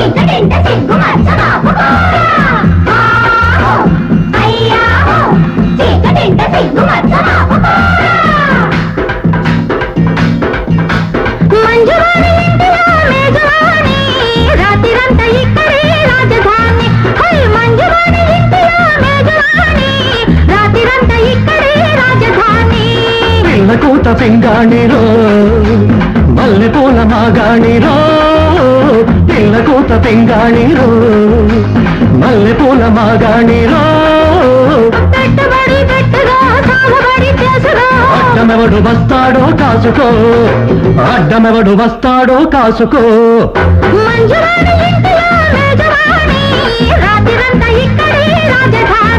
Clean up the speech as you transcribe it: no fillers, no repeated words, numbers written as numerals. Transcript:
చీకటింట సిగ్గు మచ్చబాబుకోరా అయ్యాహో చీకటింట సిగ్గు మచ్చబాబుకోరా మంజువాణి ఇంటిలో మేజవాణి రాత్రిరంతా ఇక్కడే రాజధాని మంజువాణి ఇంటిలో మేజవాణి రాత్రిరంతా ఇక్కడే రాజధాని పిల్లకూత పింగాణిరో మల్లెపూల మాగాణిరో పిల్లకూత పింగాణిరో మల్లెపూల మాగాణిరో పెట్టుబడి పెట్టుగా సాగుబడి చేసుగా అడ్డమెవడు వస్తాడో కాసుకో అడ్డమెవడు వస్తాడో కాసుకో మంజువాణి ఇంటిలో మేజవాణి రాత్రిరంతా ఇక్కడే రాజధాని